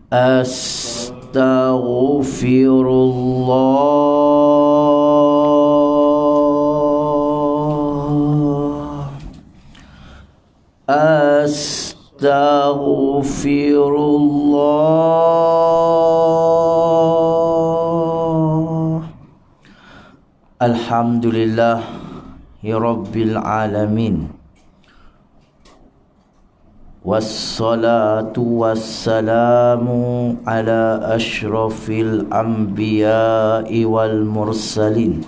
Astaghfirullah. Astaghfirullah. Alhamdulillah Rabbil alamin. Wassalatu wassalamu ala ashrafil anbiya'i wal mursalin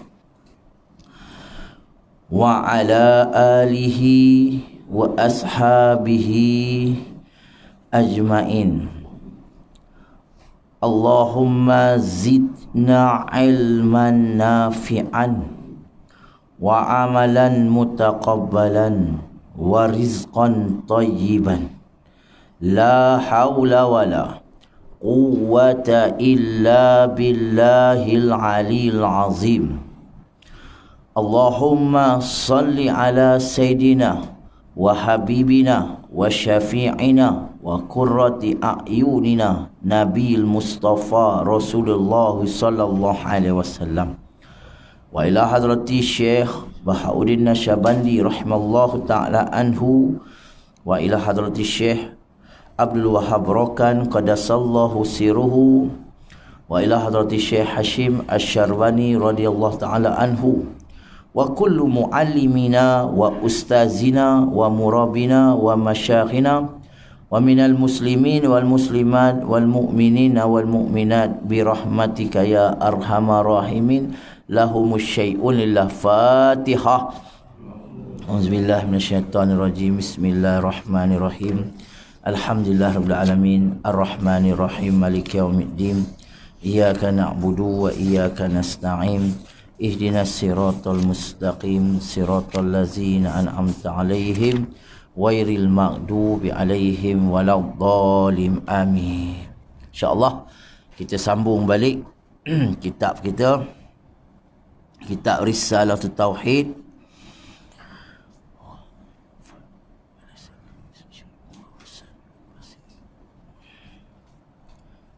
wa ala alihi wa ashabihi ajmain. Allahumma zidna ilman nafi'an wa amalan mutaqabbalan wa rizqan tayyiban. La hawla wa la quwwata illa billahil aliyil azim. Allahumma salli ala sayyidina wa habibina wa syafi'ina wa qurrati a'yunina Nabil Mustafa Rasulullah sallallahu alaihi wasallam. Wa ila hadrati Syekh Bahauddin Nasyabandi rahimallahu ta'ala anhu, wa ila hadrati Syekh Abdul Wahab Rokan qadasallahu siruhu, wa ila hadrati Syekh Hashim Asy-Syarwani radhiyallahu ta'ala anhu, wa kullu muallimina wa ustazina wa murabina wa masyakhina wa minal muslimin wal muslimat wal mu'minina wal mu'minat bi rahmatika ya arhamar rahimin. Lahumus syai'un lillah. Fatihah. Auzubillahi minasyaitonirrajim. Bismillahirrahmanirrahim. Alhamdulillah rabbil alamin arrahmanir rahim maliki yaumiddin. Iyyaka na'budu wa iyyaka nasta'in. Ihdinas siratal mustaqim, siratal ladzina an'amta 'alaihim ghairil maghdubi 'alaihim waladdallin. Amin. Insya-Allah kita sambung balik kitab kita, kitab Risalatul Tauhid.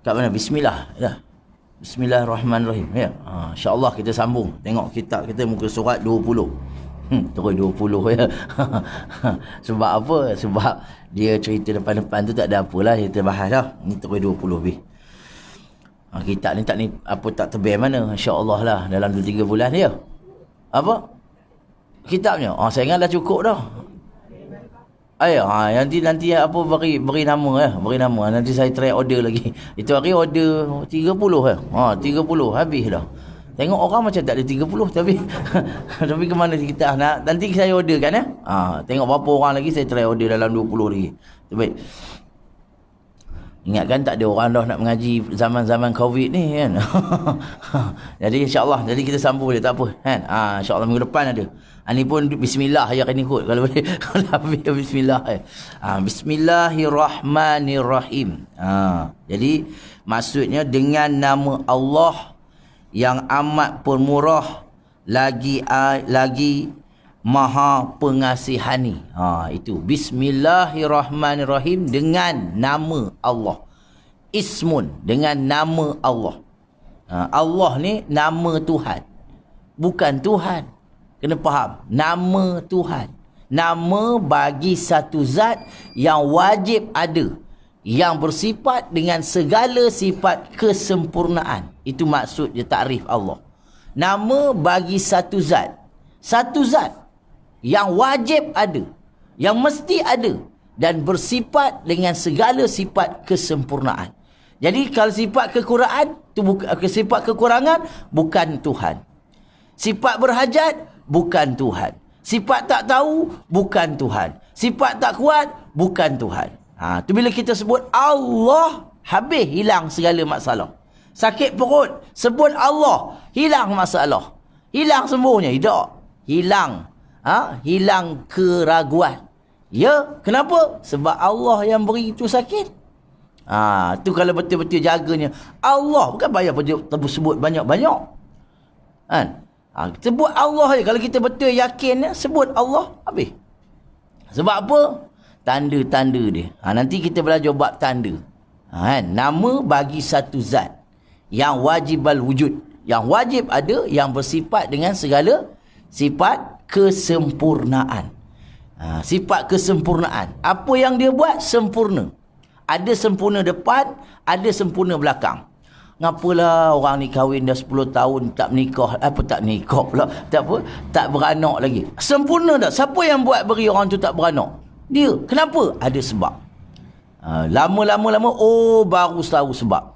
Kat mana? Bismillah. Ya. Bismillahirrahmanirrahim. Ya. Insya-Allah kita sambung. Tengok kitab kita muka surat 20. Terus 20 ya. Sebab apa? Sebab dia cerita depan-depan tu tak ada apalah kita bahas dah. Ni terus 20 lebih. Kitab ni tak tebal mana, insya-Allah lah dalam 2-3 bulan dia. Apa? Kitabnya. Saya ingat dah cukup dah. Nanti apa beri nama ya, beri nama. Nanti saya try order lagi. Itu hari order 30 ya. 30 habis dah. Tengok orang macam tak ada 30 tapi tapi ke mana kita nak, nanti saya order kan ya. Tengok berapa orang lagi, saya try order dalam 20 lagi. Baik. Ingatkan tak ada orang dah nak mengaji zaman-zaman Covid ni kan. Jadi insya-Allah, jadi kita sambung dia tak apa kan. Insya-Allah minggu depan ada. Ni pun bismillah ya kena ikut kalau boleh. Kalau habis bismillah. Bismillahirrahmanirrahim. Jadi maksudnya dengan nama Allah yang amat pemurah lagi Maha Pengasihani. Itu Bismillahirrahmanirrahim, dengan nama Allah. Ismun, dengan nama Allah. Allah ni nama Tuhan, bukan Tuhan. Kena faham, nama Tuhan. Nama bagi satu zat yang wajib ada, yang bersifat dengan segala sifat kesempurnaan. Itu maksud dia takrif Allah. Nama bagi satu zat yang wajib ada, yang mesti ada, dan bersifat dengan segala sifat kesempurnaan. Jadi kalau sifat kekurangan tu sifat kekurangan bukan Tuhan. Sifat berhajat bukan Tuhan. Sifat tak tahu bukan Tuhan. Sifat tak kuat bukan Tuhan. Tu bila kita sebut Allah, habis hilang segala masalah. Sakit perut, sebut Allah, hilang masalah. Hilang sembuhnya. Tak. Hilang. Hilang keraguan. Ya, kenapa? Sebab Allah yang beri itu sakit. Tu kalau betul-betul jaganya. Allah bukan payah sebut banyak-banyak. Kan? Sebut Allah je. Kalau kita betul yakin, sebut Allah, habis. Sebab apa? Tanda-tanda dia. Nanti kita belajar bab tanda. Nama bagi satu zat yang wajibal wujud, yang wajib ada, yang bersifat dengan segala sifat kesempurnaan. Sifat kesempurnaan. Apa yang dia buat sempurna. Ada sempurna depan, ada sempurna belakang. Ngapalah orang ni kahwin dah 10 tahun tak menikah, tak nikah pula, tak beranak lagi. Sempurna tak? Siapa yang buat beri orang tu tak beranak? Dia. Kenapa? Ada sebab. Lama-lama baru tahu sebab.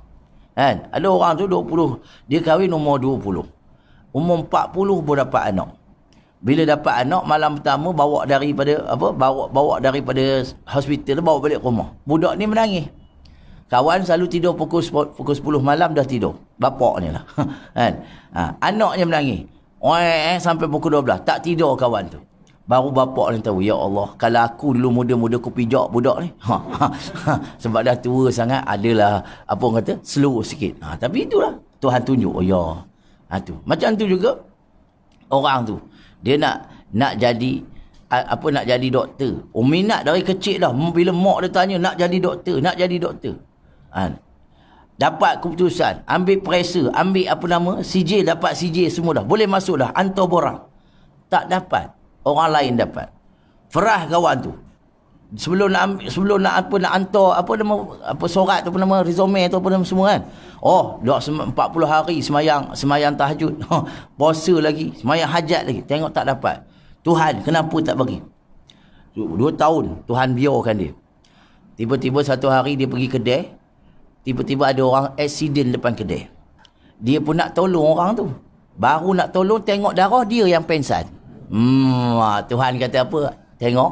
Kan? Ada orang tu 20, dia kahwin umur 20. Umur 40 baru dapat anak. Bila dapat anak, malam pertama bawa daripada hospital, bawa balik rumah. Budak ni menangis. Kawan selalu tidur pukul 10 malam dah tidur. Bapak ni lah. Kan? Anaknya menangis. Sampai pukul 12. Tak tidur kawan tu. Baru bapak ni tahu, ya Allah, kalau aku dulu muda-muda aku pijak budak ni. Sebab dah tua sangat, adalah apa orang kata, slow sikit. Tapi itulah Tuhan tunjuk. Oh ya. Tu. Macam tu juga orang tu. Dia nak jadi nak jadi doktor. Minat dari kecil dah. Bila mak dia tanya nak jadi doktor, nak jadi doktor. Dapat keputusan, ambil periksa, ambil CJ, dapat CJ semua dah. Boleh masuk dah, hantar borang. Tak dapat. Orang lain dapat. Ferah kawan tu. Sebelum nak hantar surat tu, resume tu semua kan. Dah 40 hari semayang tahajud. Puasa lagi, semayang hajat lagi. Tengok tak dapat. Tuhan kenapa tak bagi? 2 tahun Tuhan biarkan dia. Tiba-tiba satu hari dia pergi kedai. Tiba-tiba ada orang accident depan kedai. Dia pun nak tolong orang tu. Baru nak tolong, tengok darah, dia yang pensan. Tuhan kata apa? Tengok.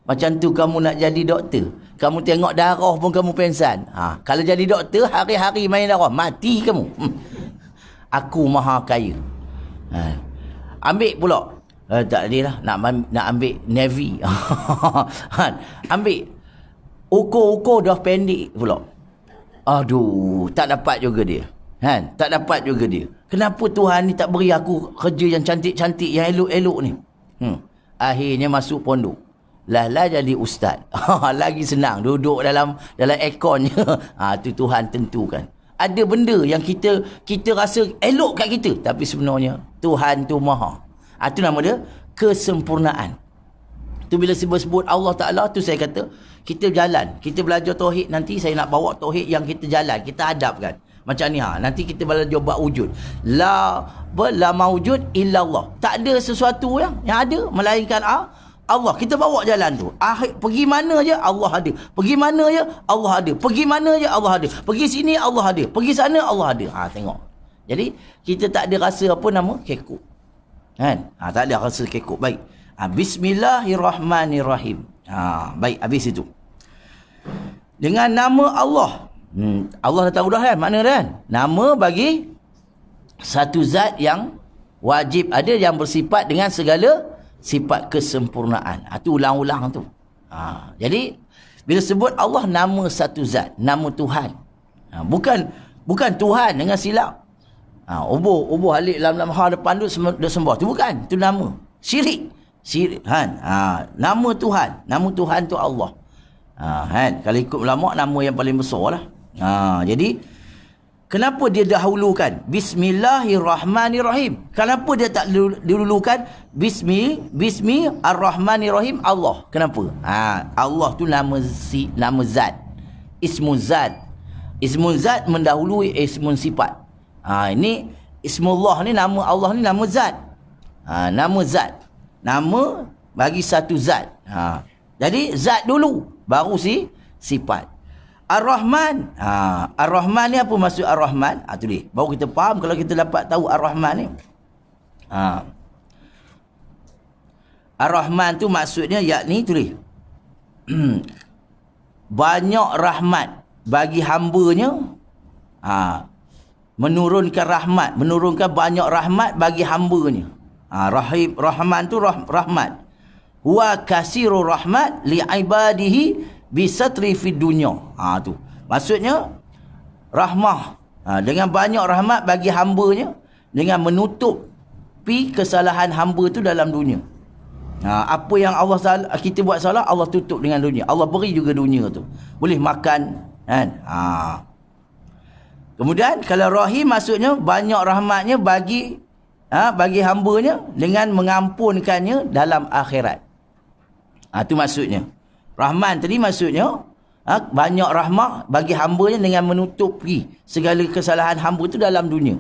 Macam tu kamu nak jadi doktor. Kamu tengok darah pun kamu pensan. Kalau jadi doktor, hari-hari main darah, mati kamu. Aku maha kaya. Ambil pula. Tak adalah. Nak ambil Navy. Ambil. Ukur-ukur dah pendek pula. Aduh, tak dapat juga dia. Tak dapat juga dia. Kenapa Tuhan ni tak beri aku kerja yang cantik-cantik, yang elok-elok ni? Akhirnya masuk pondok. Lah jadi ustaz. Lagi senang duduk dalam airconnya. Tu Tuhan tentukan. Ada benda yang kita rasa elok kat kita, tapi sebenarnya Tuhan tu maha. Tu nama dia kesempurnaan. Tu bila sebut Allah Ta'ala, tu saya kata kita jalan, kita belajar tauhid. Nanti saya nak bawa tauhid yang kita jalan, kita hadapkan macam ni. Nanti kita belajar buat wujud. La mawujud illa Allah. Tak ada sesuatu yang ada melainkan Allah. Kita bawa jalan tu. Pergi mana je Allah ada. Pergi mana je Allah ada. Pergi mana je Allah ada. Pergi sini Allah ada. Pergi sana Allah ada. Tengok. Jadi kita tak ada rasa kekok. Kan? Tak ada rasa kekok. Baik. Bismillahirrahmanirrahim. Baik, habis itu. Dengan nama Allah. Allah dah tahu dah kan makna dah kan. Nama bagi satu zat yang wajib ada, yang bersifat dengan segala sifat kesempurnaan. Tu ulang-ulang tu. Jadi bila sebut Allah, nama satu zat, nama Tuhan. Bukan Tuhan dengan silap. Ubur alik lam ha depan tu dia sembah. Tu bukan, tu nama. Syirik. Nama Tuhan. Nama Tuhan tu Allah. Kalau ikut ulama, nama yang paling besar lah. Jadi kenapa dia dahulukan Bismillahirrahmanirrahim? Kenapa dia tak didulukan Bismi Ar-Rahmanirrahim Allah? Kenapa? Allah tu nama zat. Ismu zat. Ismu zat mendahului ismun sifat. Ini Ismullah ni, nama Allah ni nama zat. Nama zat. Nama bagi satu zat. Jadi zat dulu, baru sifat. Ar-Rahman. Ar-Rahman ni apa maksud Ar-Rahman? Tu dia. Baru kita faham kalau kita dapat tahu Ar-Rahman ni. Ar-Rahman tu maksudnya yakni tu dia. Banyak rahmat bagi hamba-Nya. Menurunkan rahmat, menurunkan banyak rahmat bagi hamba-Nya. Rahman tu rahmat. Wa kasirur rahmat li ibadihi bisatri fid dunya. Tu. Maksudnya rahmah. Dengan banyak rahmat bagi hamba-Nya, dengan menutupi kesalahan hamba tu dalam dunia. Apa yang kita buat salah, Allah tutup dengan dunia. Allah beri juga dunia tu. Boleh makan, Kan? Kemudian kalau Rahim maksudnya banyak rahmatnya bagi hamba-Nya dengan mengampunkannya dalam akhirat. Itu maksudnya. Rahman tadi maksudnya banyak rahmat bagi hamba-Nya dengan menutupi segala kesalahan hamba itu dalam dunia.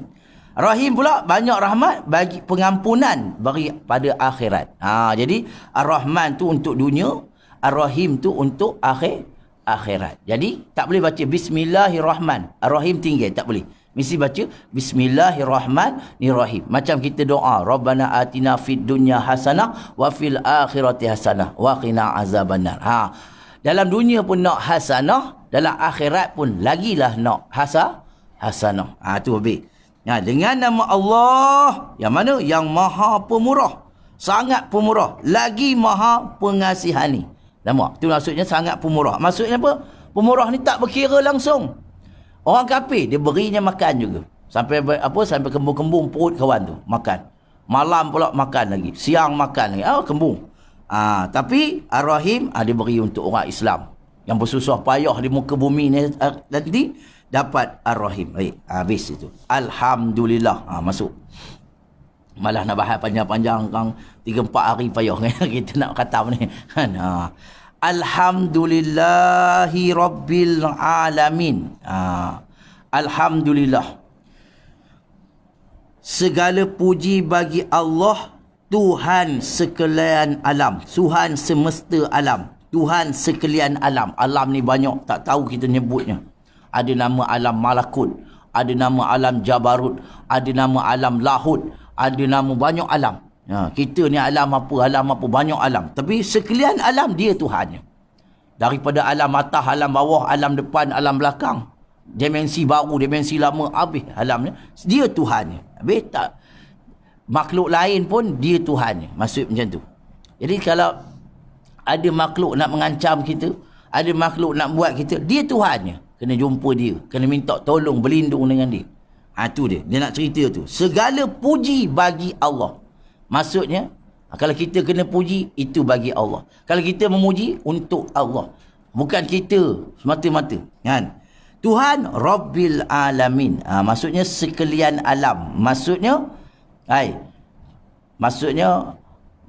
Rahim pula banyak rahmat bagi pengampunan bagi pada akhirat. Jadi Ar-Rahman tu untuk dunia, Ar-Rahim tu untuk akhirat. Jadi tak boleh baca Bismillahirrahman. Ar-Rahim tinggal, tak boleh. Mesti baca Bismillahirrahmanirrahim. Macam kita doa, Rabbana atina fid dunya hasanah wa fil akhirati hasanah wa qina azabannar. Dalam dunia pun nak hasanah, dalam akhirat pun lagilah nak hasanah. Tu habis. Dengan nama Allah yang mana? Yang Maha Pemurah, sangat pemurah, lagi Maha Pengasihani. Nampak? Itu maksudnya sangat pemurah. Maksudnya apa? Pemurah ni tak berkira langsung. Orang kafir dia berinya makan juga. Sampai sampai kembung-kembung perut kawan tu makan. Malam pula makan lagi, siang makan lagi. Kembung. Tapi Ar-Rahim dia beri untuk orang Islam yang bersusah payah di muka bumi ni nanti dapat Ar-Rahim. Baik, habis itu. Alhamdulillah. Masuk. Malah nak bahas panjang-panjang kang 3-4 hari payah kita nak khatam ni. Alhamdulillahi Rabbil Alamin. Alhamdulillah. Segala puji bagi Allah, Tuhan sekalian alam, Tuhan semesta alam, Tuhan sekalian alam. Alam ni banyak, tak tahu kita nyebutnya. Ada nama alam malakut, ada nama alam jabarut, ada nama alam lahut, ada nama banyak alam. Kita ni alam apa, banyak alam. Tapi sekalian alam dia Tuhannya. Daripada alam atas, alam bawah, alam depan, alam belakang. Dimensi baru, dimensi lama, habis alamnya. Dia Tuhannya. Habis tak. Makhluk lain pun dia Tuhannya. Maksud macam tu. Jadi kalau ada makhluk nak mengancam kita, ada makhluk nak buat kita, dia Tuhannya. Kena jumpa dia, kena minta tolong, berlindung dengan dia. Tu dia nak cerita tu. Segala puji bagi Allah. Maksudnya kalau kita kena puji, itu bagi Allah. Kalau kita memuji, untuk Allah, bukan kita semata-mata, kan? Tuhan Rabbil Alamin. Maksudnya sekalian alam. Maksudnya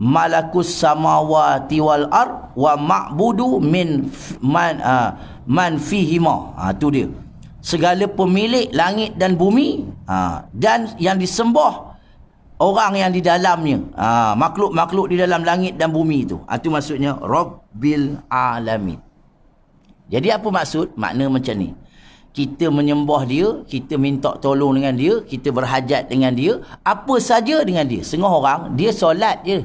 Malakus samawati wal ard wa ma'budu min man fihima. Tu dia. Segala pemilik langit dan bumi, dan yang disembah orang yang di dalamnya, makhluk-makhluk di dalam langit dan bumi itu. Itu maksudnya Rabbil Alamin. Jadi apa maksud? Makna macam ni. Kita menyembah dia, kita minta tolong dengan dia, kita berhajat dengan dia, apa saja dengan dia. Setengah orang dia solat je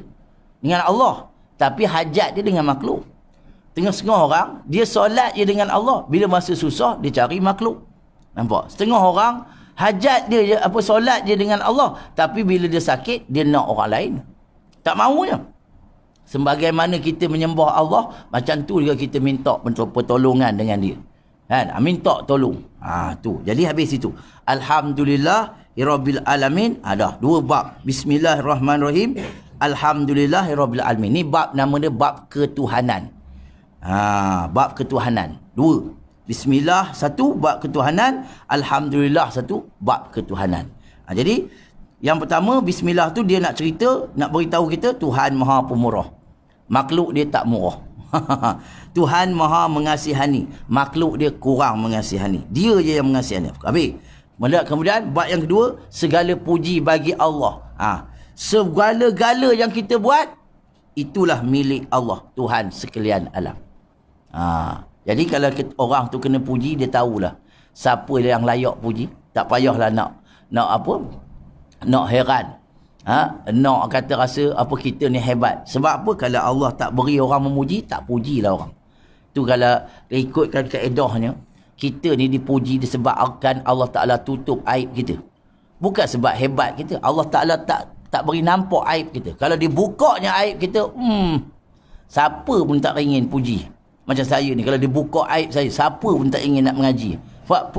dengan Allah, tapi hajat dia dengan makhluk. Setengah orang dia solat je dengan Allah, bila masa susah dia cari makhluk. Nampak? Setengah orang hajat dia je, solat je dengan Allah, tapi bila dia sakit dia nak orang lain. Tak maunya. Sebagaimana kita menyembah Allah, macam tu juga kita minta pertolongan dengan dia. Kan? Minta tolong. Tu. Jadi habis itu. Alhamdulillahirabbil alamin. Ada 2 bab. Bismillahirrahmanirrahim. Alhamdulillahirabbil alamin. Ni bab, nama dia bab ketuhanan. Bab ketuhanan. 2. Bismillah 1 bab ketuhanan, Alhamdulillah 1 bab ketuhanan. Jadi yang pertama, bismillah tu dia nak cerita, nak beritahu kita Tuhan Maha Pemurah. Makhluk dia tak murah. Tuhan Maha Mengasihani, makhluk dia kurang mengasihani. Dia je yang mengasihani. Habis. Kemudian bab yang kedua, segala puji bagi Allah. Segala-gala yang kita buat, itulah milik Allah, Tuhan sekalian alam. Jadi kalau orang tu kena puji, dia tahulah siapa yang layak puji. Tak payahlah nak heran. Nak kata rasa kita ni hebat. Sebab apa? Kalau Allah tak beri orang memuji, tak pujilah orang. Tu kalau ikutkan kaedahnya, kita ni dipuji disebabkan Allah Ta'ala tutup aib kita. Bukan sebab hebat kita. Allah Ta'ala tak beri nampak aib kita. Kalau dibukanya aib kita, siapa pun tak ingin puji. Macam saya ni, kalau dibuka aib saya, siapa pun tak ingin nak mengaji. Sebab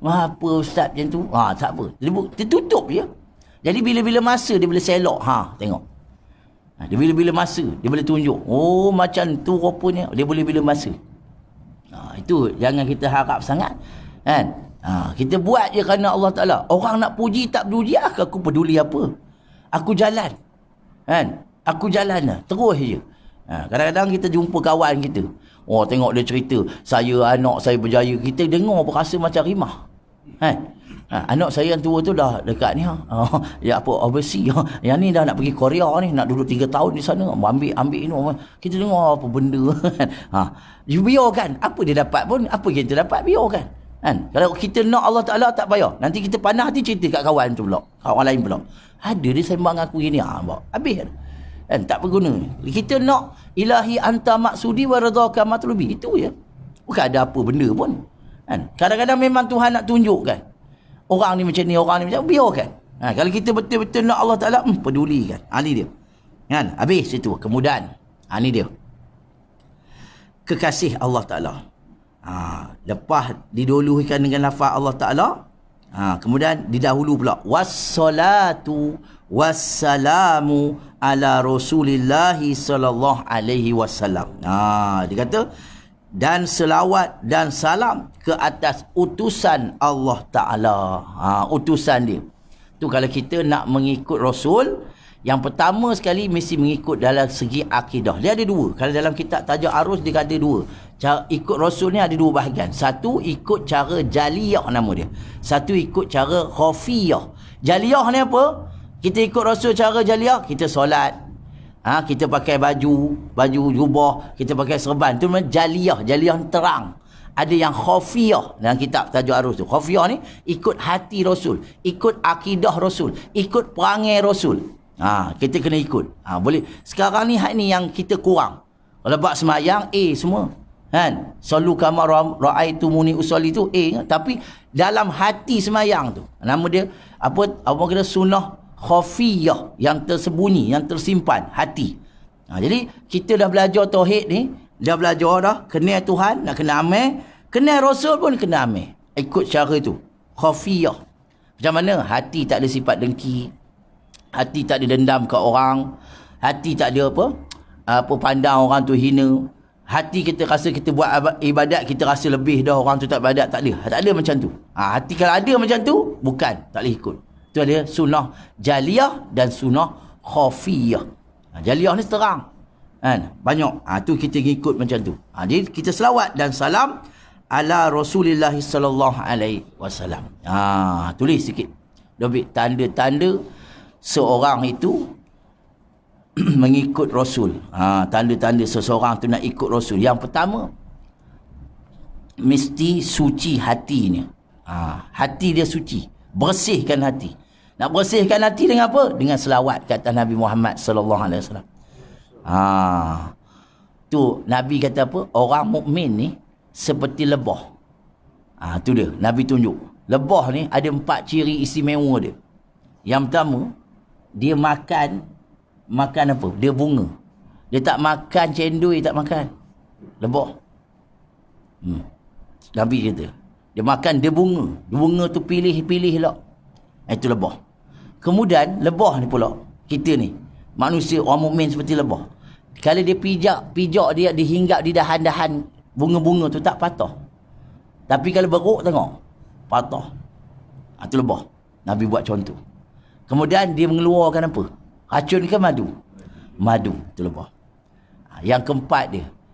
apa ustaz macam tu? Tak apa. Dia tutup je. Jadi bila-bila masa dia boleh selok. Tengok. Dia bila-bila masa dia boleh tunjuk. Oh macam tu rupanya. Dia boleh bila masa. Itu jangan kita harap sangat. Kan? Kita buat je kerana Allah Ta'ala. Orang nak puji tak puji, aku peduli apa? Aku jalan. Kan? Aku jalan lah. Terus je. Kadang-kadang kita jumpa kawan kita. Oh, tengok dia cerita, saya anak saya berjaya. Kita dengar berasa macam rimah. Kan? Anak saya yang tua tu dah dekat ni. Ya apa, overseas. Yang ni dah nak pergi Korea ni. Nak duduk 3 tahun di sana. Ambil ini. Kita dengar apa benda. Biarkan. Apa dia dapat pun. Apa kita dapat, biarkan. Kan? Kalau kita nak Allah Ta'ala tak payah. Nanti kita panah hati cerita kat kawan tu pula. Kawan lain pula. Ada dia sembang aku gini. Habis. Kan? Tak berguna. Kita nak ilahi anta maksudi wa radhaka matlubi. Itu je. Bukan ada apa benda pun. Kan? Kadang-kadang memang Tuhan nak tunjukkan. Orang ni macam ni, orang ni macam ni. Biarkan. Kalau kita betul-betul nak Allah Ta'ala, pedulikan. Ni dia. Kan? Habis itu. Kemudian. Ni dia. Kekasih Allah Ta'ala. Lepas didahulukan dengan lafaz Allah Ta'ala, kemudian didahulu pula wassalatu wassalamu ala Rasulillah sallallahu alaihi wasallam. Dia kata dan selawat dan salam ke atas utusan Allah Ta'ala. Utusan dia. Tu kalau kita nak mengikut Rasul, yang pertama sekali mesti mengikut dalam segi akidah. Dia ada dua. Kalau dalam kitab Tajuk Arus dia ada dua. Cara ikut Rasul ni ada dua bahagian. Satu ikut cara jaliyah nama dia. Satu ikut cara khafiyah. Jaliyah ni apa? Kita ikut Rasul cara jaliyah, kita solat. Kita pakai baju jubah, kita pakai serban. Tu namanya jaliyah. Jaliyah terang. Ada yang khafiyah dalam kitab Tajuk Arus tu. Khafiyah ni ikut hati Rasul, ikut akidah Rasul, ikut perangai Rasul. Kita kena ikut. Boleh. Sekarang ni ni yang kita kurang. Kalau bab semayang semua. Kan? Sallu kama ra'aitumuni usolli tu tapi dalam hati semayang tu. Nama dia apa kata sunnah khafiyah, yang tersembunyi, yang tersimpan hati. Jadi kita dah belajar tauhid ni, dah belajar dah kenal Tuhan, nak kena amal, kenal Rasul pun kena amal. Ikut cara tu. Khafiyah. Macam mana? Hati tak ada sifat dengki. Hati tak ada dendam kat orang. Hati tak ada apa pandang orang tu hina. Hati kita rasa kita buat ibadat, kita rasa lebih dah orang tu tak ibadat. Tak ada. Tak ada macam tu. Hati kalau ada macam tu, bukan. Tak boleh ikut. Itu ada sunnah jaliyah dan sunnah khafiyah. Jaliyah ni terang. Kan? Banyak. Tu kita ikut macam tu. Jadi kita selawat dan salam ala Rasulillah sallallahu alaihi wasallam. Tulis sikit. Dobit tanda-tanda seorang itu mengikut Rasul. Tanda-tanda seseorang tu nak ikut Rasul. Yang pertama, mesti suci hatinya. Hati dia suci. Bersihkan hati. Nak bersihkan hati dengan apa? Dengan selawat kata Nabi Muhammad sallallahu alaihi wasallam. Tu Nabi kata apa? Orang mukmin ni seperti lebah. Tu dia. Nabi tunjuk. Lebah ni ada 4 ciri istimewa dia. Yang pertama, dia makan apa? Dia bunga. Dia tak makan cendol, tak makan. Lebah. Nabi kata. Dia makan dia bunga. Bunga tu pilih-pilih lah. Itu lebah. Kemudian lebah ni pula, kita ni manusia orang mukmin seperti lebah. Kalau dia pijak dia dihinggap di dahan-dahan bunga-bunga tu tak patah. Tapi kalau beruk tengok, patah. Itu lebah. Nabi buat contoh. Kemudian dia mengeluarkan apa? Racun ke madu? Madu. Itu lebah. Yang keempat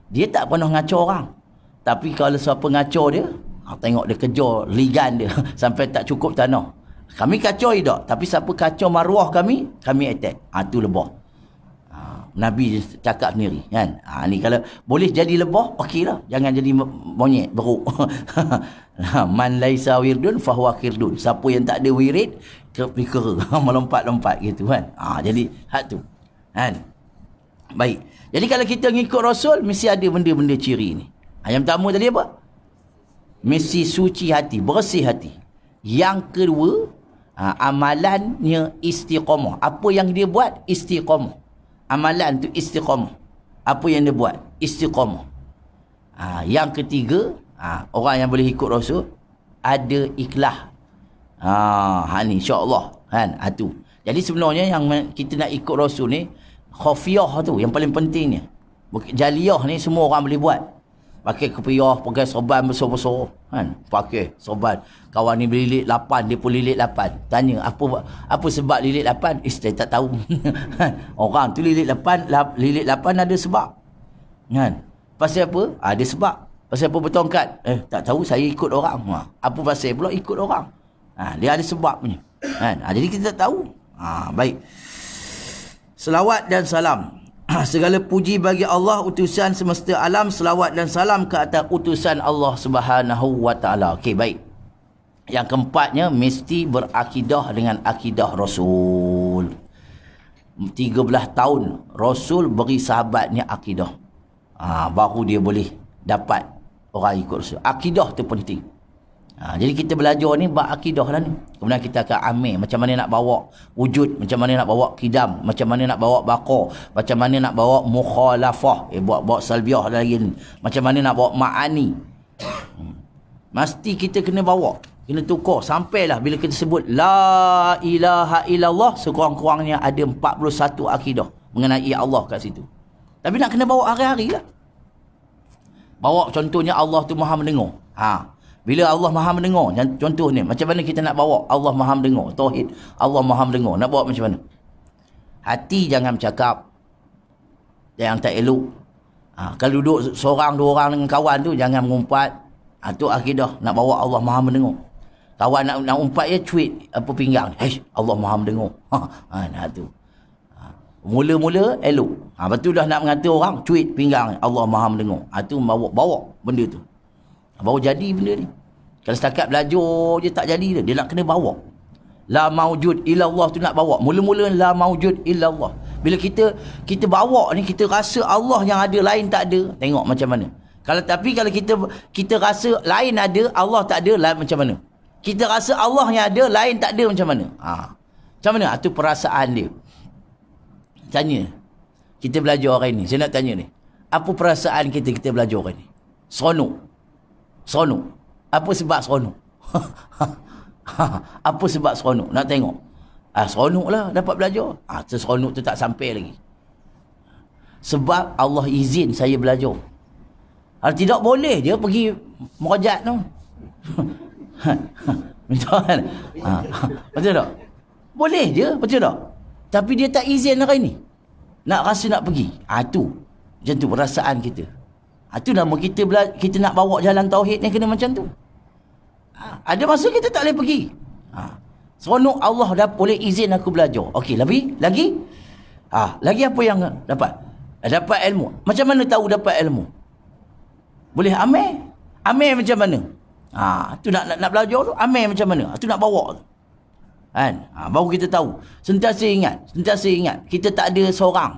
dia tak pernah ngacau orang. Tapi kalau siapa ngacau dia, tengok dia kejar ligan dia sampai tak cukup tanah. Kami kacau tak, tapi siapa kacau maruah kami attack. Itu lebah. Nabi cakap sendiri kan. Ni kalau boleh jadi lebah, okeylah. Jangan jadi monyet beruk. Man laisa wirdun fahuwa khirdun. Siapa yang tak ada wirid, kera melompat-lompat gitu kan. Jadi hak tu kan. Baik. Jadi kalau kita ngikut Rasul, mesti ada benda-benda ciri ni. Yang pertama tadi apa? Mesti suci hati, bersih hati. Yang kedua, amalannya istiqamah. Apa yang dia buat? Istiqamah. Amalan tu istiqamah. Apa yang dia buat? Istiqamah. Yang ketiga, orang yang boleh ikut Rasul ada ikhlas. Ni insya-Allah kan. Tu. Jadi sebenarnya yang kita nak ikut Rasul ni khafiyah tu yang paling pentingnya. Jaliyah ni semua orang boleh buat. Pakai kepiah, pakai sorban besar-besar. Kan? Pakai sorban. Kawan ni lilit 8, dia pun lilit 8. Tanya, apa sebab lilit 8? Saya tak tahu. Orang tu lilit 8 ada sebab. Kan? Pasal apa? Ada sebab. Pasal apa bertongkat? Tak tahu, saya ikut orang. Apa pasal pula ikut orang? Dia ada sebabnya. Kan? Jadi kita tak tahu. Baik. Selawat dan salam. Segala puji bagi Allah, utusan semesta alam. Selawat dan salam ke atas utusan Allah Subhanahu wa ta'ala. Okey, baik. Yang keempatnya, mesti berakidah dengan akidah Rasul. 13 tahun Rasul beri sahabatnya akidah. Baru dia boleh dapat orang ikut Rasul. Akidah tu penting. Jadi kita belajar ni bab akidah lah ni. Kemudian kita akan ambil macam mana nak bawa wujud, macam mana nak bawa kidam, macam mana nak bawa baqa, macam mana nak bawa mukhalafah, bawa salbiah lagi ni. Macam mana nak bawa ma'ani. Mesti kita kena bawa, kena tukar sampailah bila kita sebut la ilaha illallah, sekurang-kurangnya ada 41 akidah mengenai Allah kat situ. Tapi nak kena bawa hari-hari lah. Bawa contohnya Allah tu Maha mendengar. Bila Allah Maha mendengar, contoh ni, macam mana kita nak bawa Allah Maha mendengar, tauhid Allah Maha mendengar, nak bawa macam mana? Hati jangan bercakap yang tak elok. Kalau duduk seorang dua orang dengan kawan tu, jangan mengumpat. Tu akidah nak bawa Allah Maha mendengar. Kawan nak umpat je, cuit apa pinggang, Allah Maha mendengar. Tu mula-mula elok. Lepas tu dah nak mengata orang, cuit pinggang, Allah Maha mendengar. Tu bawa benda tu, baru jadi benda ni. Kalau setakat belajar je tak jadi dia nak kena bawa. La maujud illallah tu nak bawa. Mula-mula la maujud illallah. Bila kita bawa ni, kita rasa Allah yang ada, lain tak ada. Tengok macam mana. Kalau kita rasa lain ada, Allah tak ada, lain macam mana? Kita rasa Allah yang ada, lain tak ada, macam mana? Macam mana? Itu perasaan dia. Tanya. Kita belajar hari ni. Saya nak tanya ni. Apa perasaan kita belajar hari ni? Seronok. Apa sebab seronok? Apa sebab seronok? Nak tengok. Seronok lah dapat belajar. Seronok tu tak sampai lagi. Sebab Allah izin saya belajar. Kalau tidak boleh je pergi merajat tu. Betul kan? Betul tak? Boleh je, betul tak? Tapi dia tak izin hari ni. Nak rasa nak pergi. Tu. Macam tu perasaan kita. Itu nama kita nak bawa jalan tauhid ni kena macam tu. Ada masa kita tak boleh pergi. Seronok Allah dah boleh izin aku belajar. Okey, lagi? Lagi apa yang dapat? Dapat ilmu. Macam mana tahu dapat ilmu? Boleh amal. Amal macam mana? Tu nak belajar tu, amal macam mana? Tu nak bawa tu. Kan? Baru kita tahu. Sentiasa ingat. Kita tak ada seorang.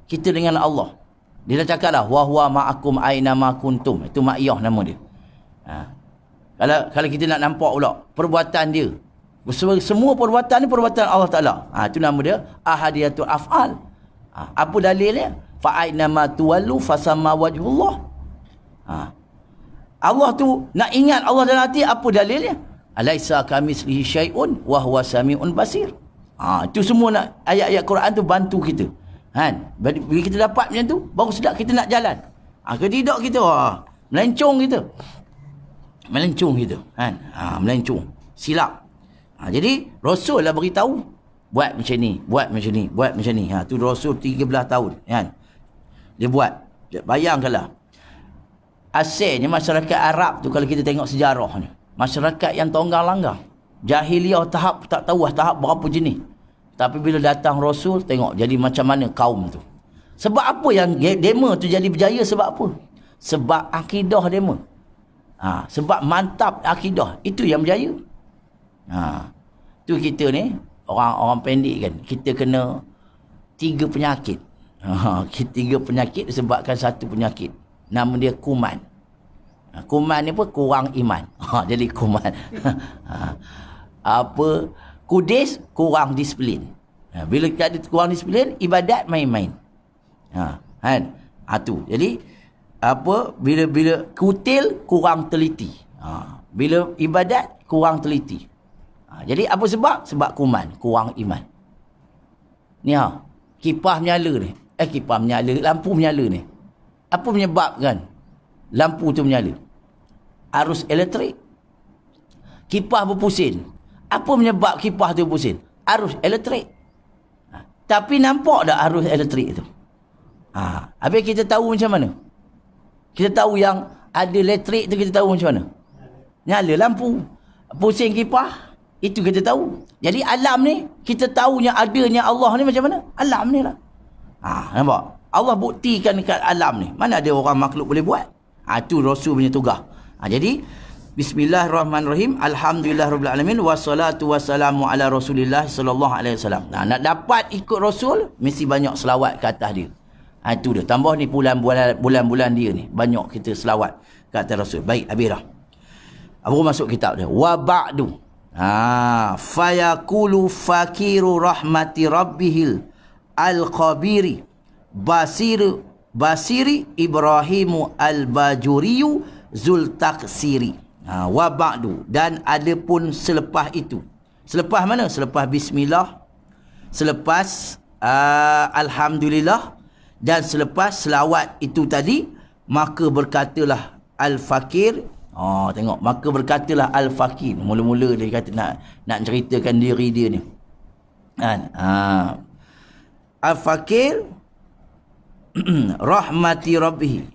Kita dengan Allah. Dia dah cakap dah, wa huwa ma'akum aina ma kuntum. Itu ma'iyah nama dia. Kalau kita nak nampak pula perbuatan dia, semua perbuatan ni perbuatan Allah Taala. Itu nama dia ahadiyatul af'al. Apa dalilnya? Fa aina ma tuwallu fasamma wajhullah. Allah tu nak ingat Allah dalam hati, apa dalilnya? Alaisa kamitslihi syai'un wa huwa samiun basir. Itu semua ayat-ayat Quran tu bantu kita. Kan? Bila kita dapat macam tu, baru sedap kita nak jalan. Kalau tidak kita melencong kita. Kan? Melencong. Silap. Jadi Rasul lah beritahu, buat macam ni. Tu Rasul 13 tahun. Kan? Dia buat. Bayangkanlah. Asalnya masyarakat Arab tu, kalau kita tengok sejarahnya, masyarakat yang tonggang langgang. Jahiliah tahap tak tahu tahap berapa jenis. Tapi bila datang Rasul, tengok jadi macam mana kaum tu. Sebab apa yang dema tu jadi berjaya? Sebab apa? Sebab akidah dema. Sebab mantap akidah. Itu yang berjaya. Tu kita ni, orang pendek kan, kita kena 3 penyakit. 3 penyakit disebabkan satu penyakit. Nama dia kuman. Kuman ni apa? Kurang iman. Jadi kuman. Kudis, kurang disiplin. Bila ada kurang disiplin, ibadat main-main. Kan? Tu. Jadi bila kutil, kurang teliti. Bila ibadat, kurang teliti. Jadi apa sebab? Sebab kuman, kurang iman. Ni kipas menyala ni. Lampu menyala ni. Apa menyebabkan lampu tu menyala. Arus elektrik. Kipas berpusing. Apa menyebab kipas tu berpusing? Arus elektrik. Tapi nampak tak arus elektrik tu? Habis kita tahu macam mana? Kita tahu yang ada elektrik tu, kita tahu macam mana? Nyala lampu, pusing kipas, itu kita tahu. Jadi alam ni, kita tahunya adanya Allah ni macam mana? Alam ni lah. Nampak? Allah buktikan dekat alam ni. Mana ada orang makhluk boleh buat? Itu Rasul punya tugas. Jadi Bismillahirrahmanirrahim. Alhamdulillahirabbil alamin wassalatu wassalamu ala Rasulillah sallallahu alaihi wasallam. Nak dapat ikut Rasul mesti banyak selawat ke atas dia. Itu dia. Tambah ni bulan-bulan dia ni banyak kita selawat ke atas Rasul. Baik, habis dah. Baru masuk kitab dia. Wa ba'du. Fayaqulu fakiru rahmati rabbihil al-khabiri basiri Ibrahimu al-bajuriyu zul taksiri. Wa ba'du, dan ada pun selepas itu. Selepas mana? Selepas bismillah, selepas alhamdulillah, dan selepas selawat itu tadi, maka berkatalah al-fakir. Tengok, maka berkatalah al-fakir. Mula-mula dia kata nak ceritakan diri dia ni. Al-fakir rahmati rabbih,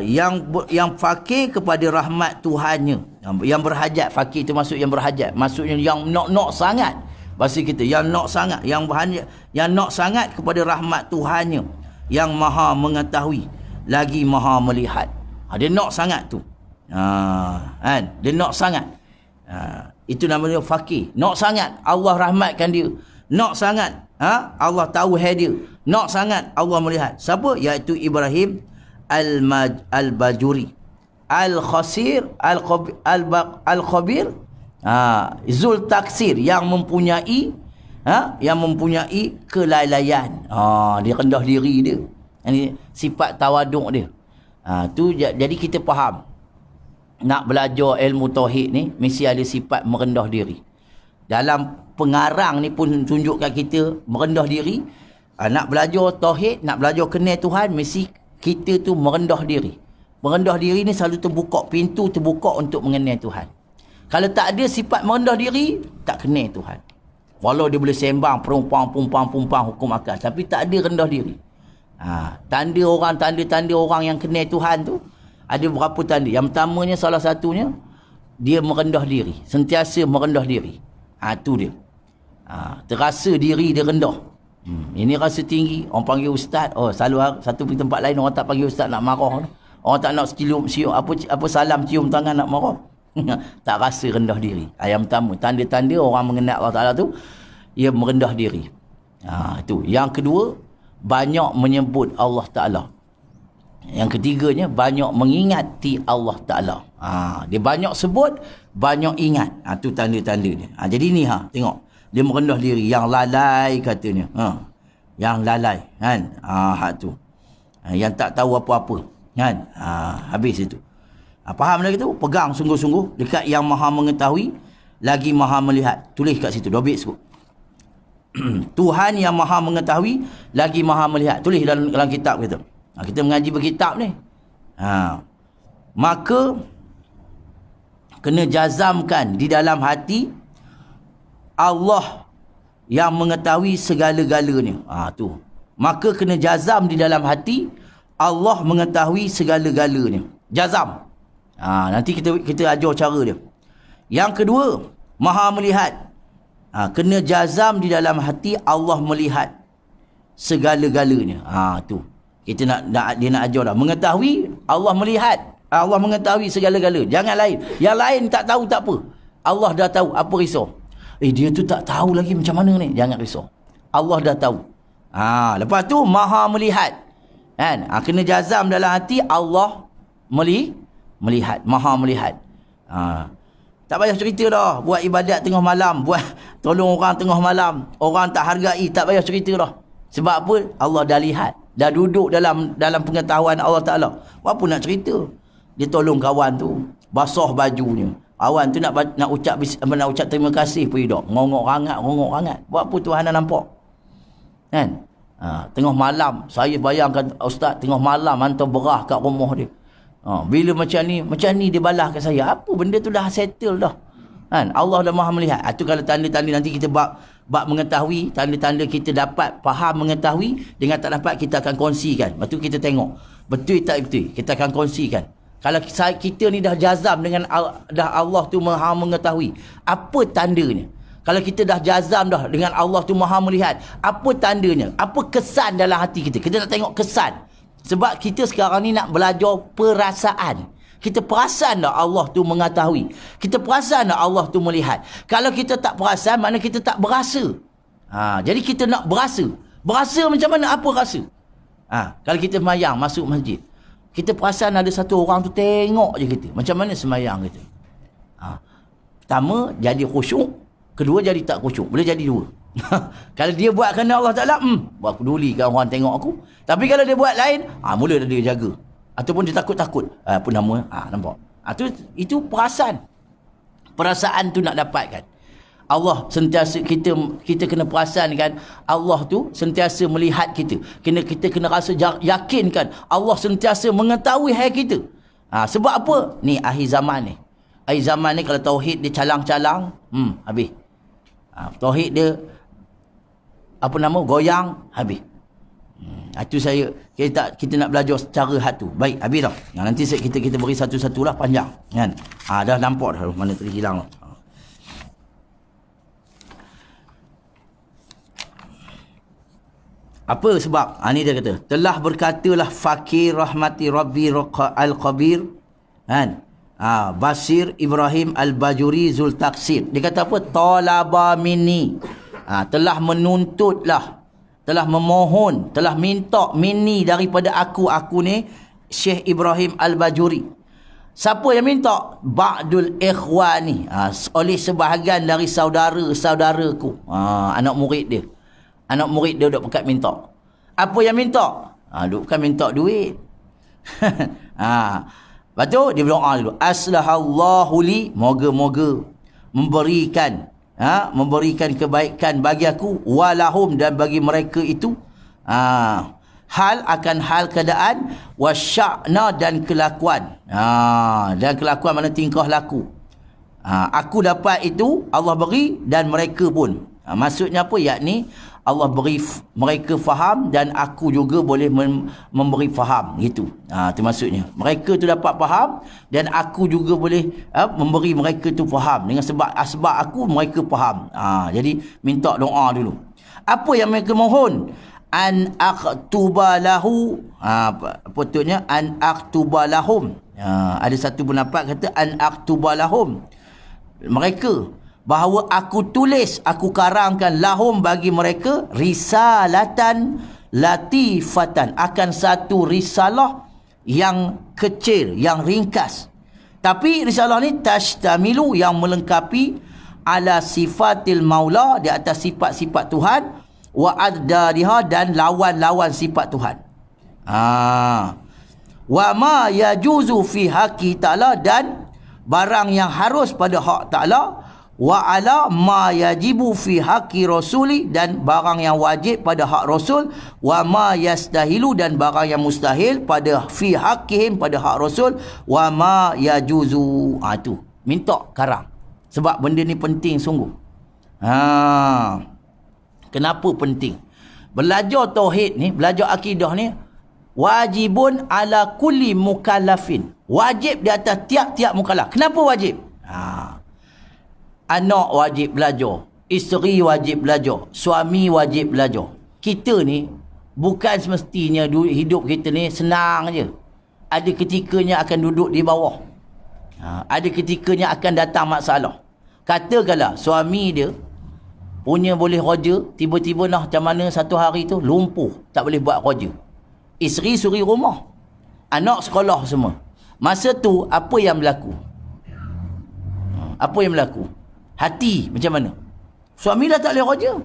yang fakir kepada rahmat Tuhannya, yang berhajat. Fakir itu maksud yang berhajat, maksudnya yang nak sangat. Bahasa kita yang nak sangat, yang berhajat, yang nak sangat kepada rahmat Tuhannya, yang maha mengetahui lagi maha melihat. Dia nak sangat tu, dia nak sangat. Itu namanya fakir. Nak sangat Allah rahmatkan dia, nak sangat Allah tahu hal dia, nak sangat Allah melihat. Siapa? Iaitu Ibrahim al-Bajuri al-Khasir al-Khabir Zul Taksir, yang mempunyai kelalaian. Dia rendah diri dia. Ini sifat tawaduk dia. Jadi kita faham, nak belajar ilmu tauhid ni mesti ada sifat merendah diri. Dalam pengarang ni pun tunjukkan kita merendah diri. Nak belajar tauhid, nak belajar kenal Tuhan, mesti kita tu merendah diri. Merendah diri ni selalu pintu terbuka untuk mengenal Tuhan. Kalau tak ada sifat merendah diri, tak kenal Tuhan. Walau dia boleh sembang pumpang hukum akal, tapi tak ada rendah diri. Tanda-tanda orang yang kenal Tuhan tu ada berapa tanda. Yang pertamanya, salah satunya, dia merendah diri, sentiasa merendah diri. Itu dia. Terasa diri dia rendah. Ini rasa tinggi, orang panggil ustaz. Selalu satu pergi tempat lain orang tak panggil ustaz, nak marah. Orang tak nak cium apa salam, cium tangan, nak marah. Tak rasa rendah diri. Yang pertama, tanda-tanda orang mengenal Allah Ta'ala tu, ia merendah diri. Itu. Yang kedua, banyak menyebut Allah Ta'ala. Yang ketiganya, banyak mengingati Allah Ta'ala. Dia banyak sebut, banyak ingat. Itu tanda-tanda dia. Jadi ni tengok. Dia merendah diri. Yang lalai katanya. Yang lalai. Kan? Tu. Yang tak tahu apa-apa. Kan? Habis itu. Faham lagi tu? Pegang sungguh-sungguh. Dekat yang maha mengetahui, lagi maha melihat. Tulis kat situ. Dobit sebut. Tuhan yang maha mengetahui, lagi maha melihat. Tulis dalam kitab kita. Kita mengaji berkitab ni. Maka kena jazamkan di dalam hati Allah yang mengetahui segala-galanya. Tu. Maka kena jazam di dalam hati Allah mengetahui segala-galanya. Jazam. Nanti kita ajar cara dia. Yang kedua, maha melihat. Kena jazam di dalam hati Allah melihat segala-galanya. Tu. Dia nak ajar dah. Mengetahui, Allah melihat. Allah mengetahui segala-galanya. Jangan lain. Yang lain tak tahu tak apa. Allah dah tahu. Apa risau? Dia tu tak tahu lagi macam mana ni. Jangan risau. Allah dah tahu. Lepas tu, maha melihat. Kan? Kena jazam dalam hati Allah melihat. Maha melihat. Tak payah cerita dah. Buat ibadat tengah malam. Buat tolong orang tengah malam. Orang tak hargai. Tak payah cerita dah. Sebab apa? Allah dah lihat. Dah duduk dalam pengetahuan Allah Ta'ala. Apa nak cerita? Dia tolong kawan tu. Basah bajunya. Kawan tu nak ucap terima kasih pun tidak. Ngongok rangat. Buat apa Tuhan nak nampak? Kan? Tengah malam. Saya bayangkan Ustaz tengah malam hantar berah kat rumah dia. Bila macam ni dia balas kat saya. Apa benda tu dah settle dah. Kan? Allah dah Maha melihat. Itu kalau tanda-tanda nanti kita bab mengetahui, tanda-tanda kita dapat faham mengetahui, dengan tak dapat kita akan kongsikan. Lepas tu kita tengok betul tak betul. Kita akan kongsikan. Kalau kita ni dah jazam dengan dah Allah tu Maha mengetahui, apa tandanya? Kalau kita dah jazam dah dengan Allah tu Maha melihat, apa tandanya? Apa kesan dalam hati kita? Kita nak tengok kesan. Sebab kita sekarang ni nak belajar perasaan. Kita perasan tak Allah tu mengetahui? Kita perasan tak Allah tu melihat? Kalau kita tak perasan, mana kita tak berasa. Jadi kita nak berasa. Berasa macam mana? Apa rasa? Kalau kita semayang, masuk masjid, kita perasan ada satu orang tu tengok je kita. Macam mana semayang kita? Pertama, jadi khusyuk. Kedua, jadi tak khusyuk. Boleh jadi dua. Kalau dia buat kerana Allah Ta'ala, buat peduli kan orang tengok aku. Tapi kalau dia buat lain, mula dia jaga. Ataupun dia takut-takut. Apa nama? Nampak? Itu perasaan. Perasaan tu nak dapatkan. Allah sentiasa, kita kena perasan kan, Allah tu sentiasa melihat kita. Kita kena rasa yakinkan Allah sentiasa mengetahui hal kita. Sebab apa? Ni akhir zaman ni. Akhir zaman ni kalau tauhid dia calang-calang, habis. Tauhid dia goyang, habis. Itu kita nak belajar secara hatu. Baik, habis dah. Nanti kita beri satu-satu lah, panjang kan. Dah nampak dah mana tadi hilang. Apa sebab? Ni dia kata, telah berkatalah fakir rahmati rabbi al-khabir kan. Basir Ibrahim al-Bajuri Zul Taqsir. Dia kata apa? Talaba minni. Telah menuntutlah, telah memohon, telah minta minni daripada aku ni Syekh Ibrahim al-Bajuri. Siapa yang minta? Ba'dul ikhwani, oleh sebahagian dari saudara-saudaraku, anak murid dia. Anak murid dia duk pekat minta. Apa yang minta? Bukan minta duit. Lepas tu dia berdoa dulu. Aslahallahu li, moga-moga memberikan kebaikan bagi aku, walahum, dan bagi mereka itu, hal akan hal keadaan, wasya'na, dan kelakuan. Dan kelakuan mana tingkah laku. Aku dapat itu, Allah beri, dan mereka pun. Maksudnya apa? Yakni Allah beri mereka faham dan aku juga boleh memberi faham, gitu. Itu maksudnya. Mereka tu dapat faham dan aku juga boleh memberi mereka tu faham. Dengan sebab aku mereka faham. Jadi minta doa dulu. Apa yang mereka mohon? An aktuba lahu, patutnya an aktuba lahum. Ada satu pendapat kata an aktuba lahum, mereka, bahawa aku tulis, aku karangkan lahum bagi mereka, risalatan latifatan, akan satu risalah yang kecil, yang ringkas. Tapi risalah ni tashtamilu, yang melengkapi, ala sifatil maula, di atas sifat-sifat Tuhan, wa addariha, dan lawan-lawan sifat Tuhan. Wa ma yajuzu fi haqqi ta'ala, dan barang yang harus pada hak Ta'ala, wa ala ma yajibu fi haqqi rasuli, dan barang yang wajib pada hak Rasul, wa ma yastahilu, dan barang yang mustahil pada fi haqqihim, pada hak Rasul, wa ma yajuzu. Itu minta karang, sebab benda ni penting sungguh. Kenapa penting? Belajar tauhid ni, belajar akidah ni, wajibun ala kulli mukallafin, wajib di atas tiap-tiap mukallaf. Kenapa wajib? Anak wajib belajar, isteri wajib belajar, suami wajib belajar. Kita ni bukan semestinya hidup kita ni senang je. Ada ketikanya akan duduk di bawah. Ada ketikanya akan datang masalah. Katakanlah suami dia punya boleh kerja, tiba-tiba macam mana satu hari tu lumpuh, tak boleh buat kerja. Isteri suri rumah, anak sekolah semua. Masa tu apa yang berlaku? Apa yang berlaku? Hati macam mana? Suami dah tak boleh kerja.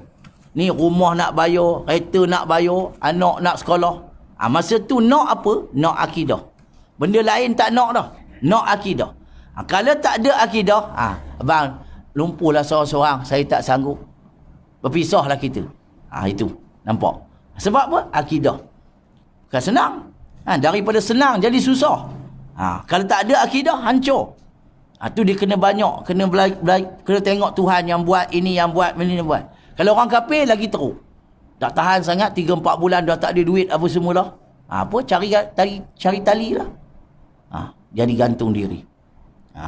Ni rumah nak bayar, kereta nak bayar, anak nak sekolah. Masa tu nak apa? Nak akidah. Benda lain tak nak dah. Nak akidah. Kalau tak ada akidah, abang, lumpuhlah seorang-seorang, saya tak sanggup. Berpisahlah kita. Itu. Nampak? Sebab apa? Akidah. Bukan senang. Daripada senang jadi susah. Kalau tak ada akidah, hancur. Tu dia kena banyak, kena kena tengok Tuhan yang buat ini, yang buat ini, yang buat. Kalau orang kafir lagi teruk. Tak tahan sangat 3-4 bulan dah tak ada duit apa semua dah. Apa cari tali lah. Jadi gantung diri.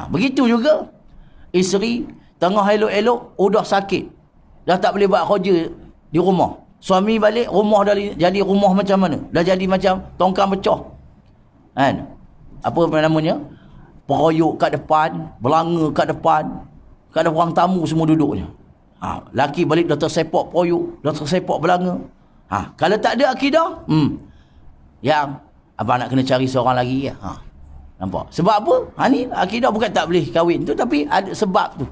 Begitu juga isteri tengah elok-elok dah sakit. Dah tak boleh buat kerja di rumah. Suami balik, rumah dah jadi rumah macam mana? Dah jadi macam tongkang pecah. Kan? Apa namanya? Peroyok kat depan, belanga kat depan. Kat depan orang tamu semua duduknya. Laki balik dah tersepak peroyok, dah tersepak belanga. Kalau tak ada akidah, yang abang nak kena cari seorang lagi. Nampak? Sebab apa? Ni akidah bukan tak boleh kahwin tu, tapi ada sebab tu.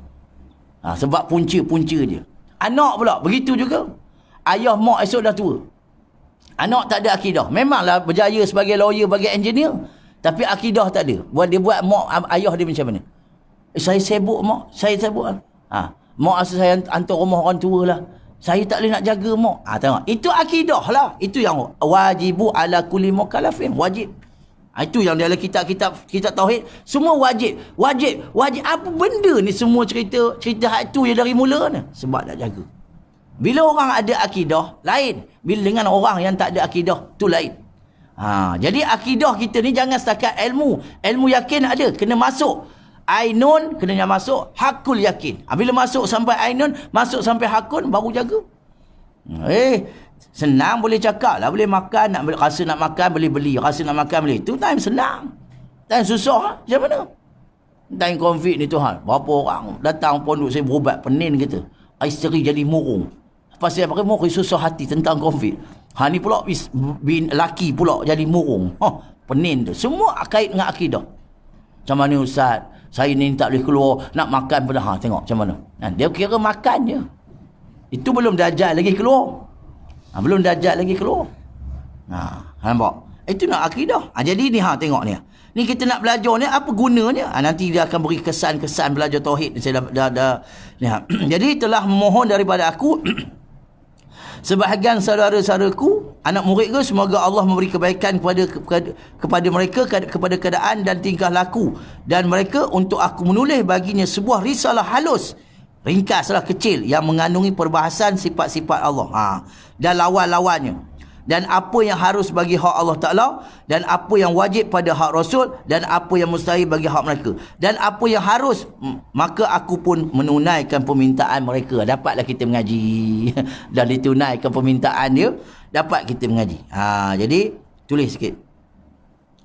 Sebab punca-punca dia. Anak pula begitu juga. Ayah mak esok dah tua. Anak tak ada akidah. Memanglah berjaya sebagai lawyer, sebagai engineer, tapi akidah tak ada. Dia buat mak ayah dia macam mana? Saya sibuk mak, saya sibuk. Mak asal saya hantar rumah orang tua lah. Saya tak boleh nak jaga mak. Tengok. Itu akidah lah. Itu yang wajibu ala kulli mukallafin. Wajib. Itu yang dalam kitab-kitab tauhid. Semua wajib. Wajib. Apa benda ni semua cerita tu yang dari mula ni? Sebab nak jaga. Bila orang ada akidah, lain. Bila dengan orang yang tak ada akidah, tu lain. Jadi akidah kita ni jangan setakat ilmu. Ilmu yakin ada. Kena masuk. Ainun kena masuk hakul yakin. Bila masuk sampai ainun, masuk sampai hakun, baru jaga. Senang boleh cakap lah, boleh makan, rasa nak makan boleh beli, rasa nak makan boleh. Itu time senang. Time susah macam mana? Time konflik ni Tuhan. Berapa orang datang pondok saya berubat, penin kita. Isteri jadi murung. Pasal apa? Murung susah hati tentang konflik. Ni pula laki pula jadi murung. Penin tu. Semua kait dengan akidah. Macam mana Ustaz? Saya ni tak boleh keluar, nak makan pun dah. Tengok macam mana. Dia kira makan je. Itu belum dajjal lagi keluar. Belum dajjal lagi keluar. Nampak? Itu nak akidah. Jadi ni tengok ni. Ni kita nak belajar ni apa gunanya? Nanti dia akan beri kesan-kesan belajar tauhid. Saya dah Jadi telah memohon daripada aku sebahagian saudara-saudaraku, anak murid ke, semoga Allah memberi kebaikan kepada mereka, kepada keadaan dan tingkah laku dan mereka, untuk aku menulis baginya sebuah risalah halus, ringkaslah kecil, yang mengandungi perbahasan sifat-sifat Allah dan lawan-lawannya, dan apa yang harus bagi hak Allah Ta'ala, dan apa yang wajib pada hak Rasul, dan apa yang mustahil bagi hak mereka, dan apa yang harus, maka aku pun menunaikan permintaan mereka. Dapatlah kita mengaji dan ditunaikan permintaan dia, dapat kita mengaji. Jadi tulis sikit.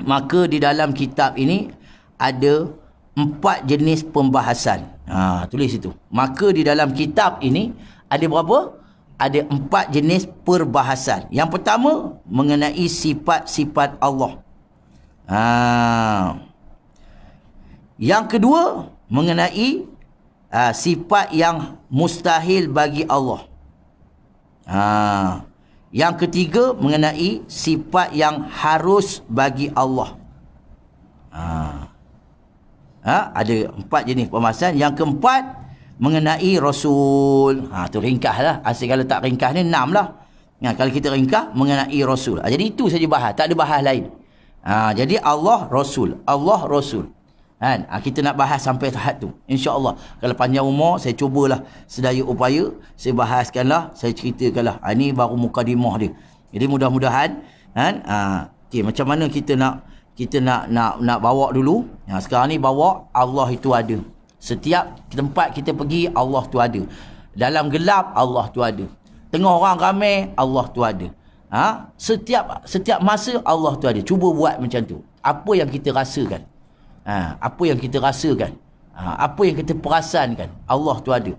Maka di dalam kitab ini ada 4 jenis pembahasan. Tulis itu. Maka di dalam kitab ini ada berapa? Ada 4 jenis perbahasan. Yang pertama mengenai sifat-sifat Allah. Yang kedua mengenai sifat yang mustahil bagi Allah. Yang ketiga mengenai sifat yang harus bagi Allah. Ada 4 jenis pembahasan. Yang keempat mengenai Rasul. Tu ringkas lah. Asyik kalau tak ringkas ni 6 lah. Kalau kita ringkas mengenai Rasul. Jadi itu saja bahas. Tak ada bahas lain. Jadi Allah Rasul. Allah Rasul. Kita nak bahas sampai tahap tu. InsyaAllah. Kalau panjang umur, saya cubalah sedaya upaya. Saya bahaskanlah. Saya ceritakanlah. Ini baru mukadimah dia. Jadi mudah-mudahan. Macam mana kita nak bawa dulu. Sekarang ni bawa Allah itu ada. Setiap tempat kita pergi, Allah tu ada. Dalam gelap, Allah tu ada. Tengah orang ramai, Allah tu ada. Setiap masa, Allah tu ada. Cuba buat macam tu. Apa yang kita rasakan? Apa yang kita rasakan? Apa yang kita perasankan? Allah tu ada.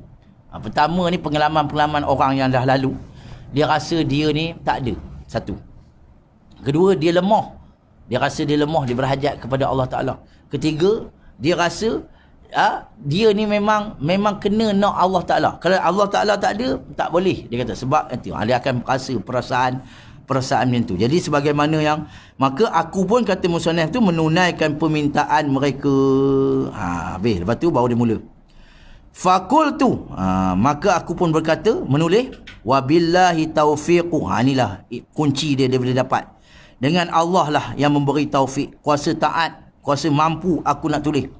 Pertama ni pengalaman-pengalaman orang yang dah lalu. Dia rasa dia ni tak ada. Satu. Kedua, dia lemah. Dia rasa dia lemah, dia berhajat kepada Allah Ta'ala. Ketiga, dia rasa dia ni memang kena nak Allah Ta'ala. Kalau Allah Ta'ala tak ada, tak boleh. Dia kata sebab nanti dia akan rasa perasaan macam tu. Jadi sebagaimana yang maka aku pun kata musannaf tu menunaikan permintaan mereka. Habis. Lepas tu baru dia mula. Fakultu. Maka aku pun berkata, menulis wabillahi taufiqu. Inilah kunci dia boleh dapat. Dengan Allah lah yang memberi taufik, kuasa taat, kuasa mampu aku nak tulis.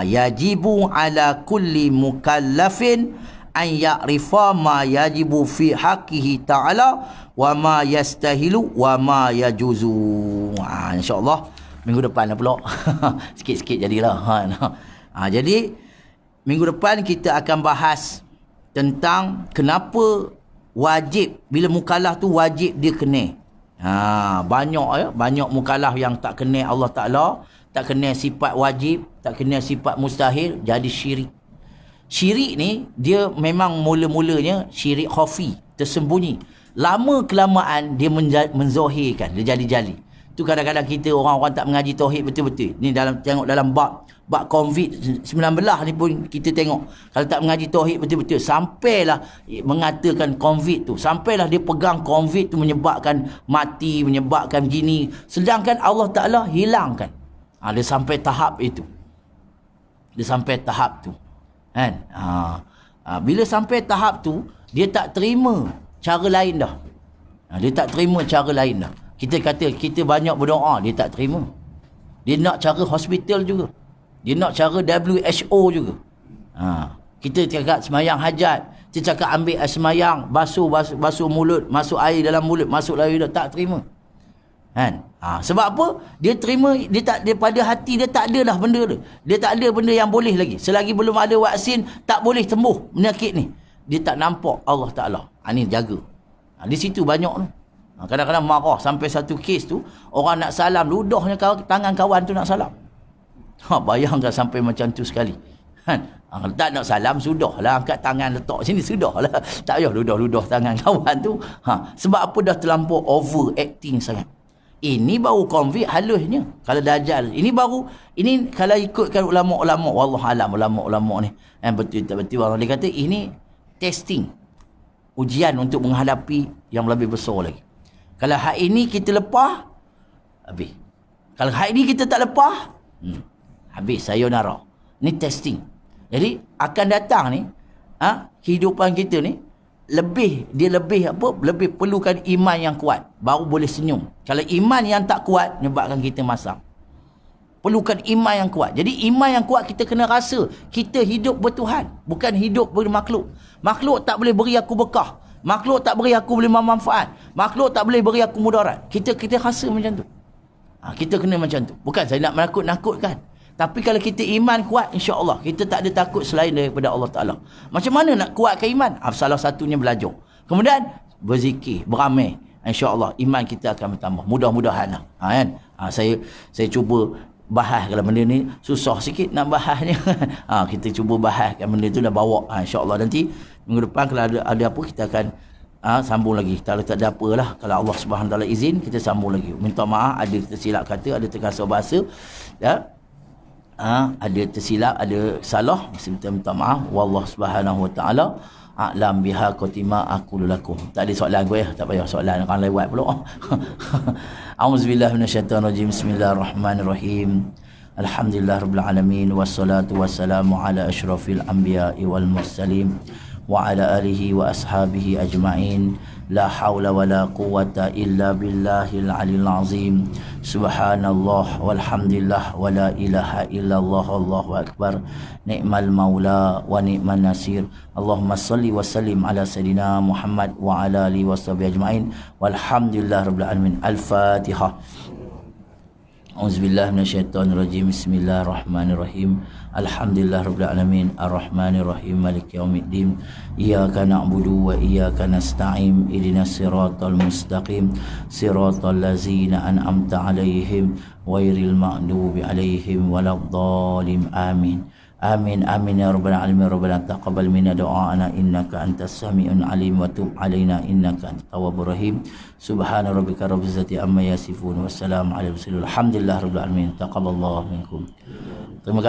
Yajibu ala kulli mukallafin an ya'rifa ma yajibu fi haqqihi ta'ala wa ma yastahilu wa ma yajuzu. InsyaAllah minggu depan lah pula. Sikit-sikit jadilah. Jadi minggu depan kita akan bahas tentang kenapa wajib, bila mukallaf tu wajib dia kena. Banyak mukallaf yang tak kena Allah Ta'ala, tak kena sifat wajib, tak kena sifat mustahil, jadi syirik. Syirik ni dia memang mula-mulanya syirik khafi, tersembunyi. Lama kelamaan dia menzohirkan, dia jadi-jali. Tu kadang-kadang kita orang-orang tak mengaji tauhid betul-betul. Ni tengok dalam bab COVID-19 ni pun kita tengok. Kalau tak mengaji tauhid betul-betul, sampailah mengatakan COVID tu, sampailah dia pegang COVID tu menyebabkan mati, menyebabkan gini. Sedangkan Allah Ta'ala hilangkan. Dia sampai tahap itu. Dia sampai tahap tu. Kan? Bila sampai tahap tu, dia tak terima cara lain dah. Dia tak terima cara lain dah. Kita kata kita banyak berdoa, dia tak terima. Dia nak cara hospital juga. Dia nak cara WHO juga. Kita cakap semayang hajat, kita cakap ambil air semayang, basuh mulut, masuk air dalam mulut, masuk air dah, tak terima. Kan? Sebab apa? Dia terima, dia pada hati dia tak ada dah benda tu. Dia tak ada benda yang boleh lagi. Selagi belum ada vaksin, tak boleh sembuh penyakit ni. Dia tak nampak Allah Ta'ala. Ni jaga. Di situ banyak tu. Kadang-kadang marah sampai satu kes tu, orang nak salam, ludahnya tangan kawan tu nak salam. Bayangkan sampai macam tu sekali. Kalau tak nak salam, sudahlah, angkat tangan letak sini, sudahlah. Tak payah ludah-ludah tangan kawan tu. Sebab apa? Dah terlampau overacting sangat. Ini baru konflik halusnya. Kalau Dajjal, ini kalau ikutkan ulama-ulama, wallahualam ulama-ulama ni, betul tak betul, orang dia kata ini testing, ujian untuk menghadapi yang lebih besar lagi. Kalau hak ini kita lepas, habis. Kalau hak ini kita tak lepas, habis, sayonara. Ni testing. Jadi akan datang ni, kehidupan kita ni lebih perlukan iman yang kuat, baru boleh senyum. Kalau iman yang tak kuat, menyebabkan kita masam. Perlukan iman yang kuat. Jadi iman yang kuat, kita kena rasa kita hidup bertuhan, bukan hidup bermakhluk. Makhluk tak boleh beri aku berkah, makhluk tak beri aku boleh manfaat, makhluk tak boleh beri aku mudarat. Kita rasa macam tu. Kita kena macam tu. Bukan saya nak menakut-nakutkan, tapi kalau kita iman kuat, insya-Allah kita tak ada takut selain daripada Allah Ta'ala. Macam mana nak kuatkan iman? Salah satunya belajar. Kemudian berzikir, beramal. Insya-Allah iman kita akan bertambah. Mudah-mudahan kan. Saya cuba bahas kalau benda ni susah sikit nak bahasnya. Kita cuba bahaskan benda tu, dah bawa. Insya-Allah nanti minggu depan kalau ada apa, kita akan sambung lagi. Kalau tak ada apalah, kalau Allah Subhanahu Taala izin, kita sambung lagi. Minta maaf ada tersilap kata, ada terkasar bahasa, ya. Ada tersilap, ada salah, minta maaf. Wallahu Subhanahu Wa Taala a'lam biha qatima aqulu lakum. Tak ada soalan gue, tak payah soalan, orang lewat pula. Auzubillahi minasyaitonirrajim. Bismillahirrahmanirrahim. Alhamdulillahirabbil alamin, wassalatu wassalamu ala asyrafil anbiya'i wal mursalin wa ala alihi wa ashabihi ajma'in. La haula wa la quwwata illa billahil aliyil azim. Subhanallah walhamdulillah wa la ilaha illallah, Allahu akbar. Ni'mal maula wa ni'man nasir. Allahumma salli wa sallim ala sayidina Muhammad wa ala alihi washabihi ajma'in. Walhamdulillahirabbil alamin. Al-Fatihah. Auzubillahi minasyaitonirrajim. Bismillahirrahmanirrahim. Alhamdulillahirabbil alamin, arrahmanirrahim, maliki yaumiddin. Iyyaka na'budu wa iyyaka nasta'in. Ihdinas siratal mustaqim, siratal ladzina an'amta 'alaihim ghairil maghdubi 'alaihim waladdallin. Amin. Amin amin ya rabbal alamin. Rabbana taqabbal minna du'aana innaka antas sami'un alim wa tub 'alaina innaka antat tawwabur rahim. Subhana rabbika rabbil izzati amma yasifun, wassalamu alal mursalin, alhamdulillahi rabbil alamin. Taqabbalallahu minkum. Terima kasih.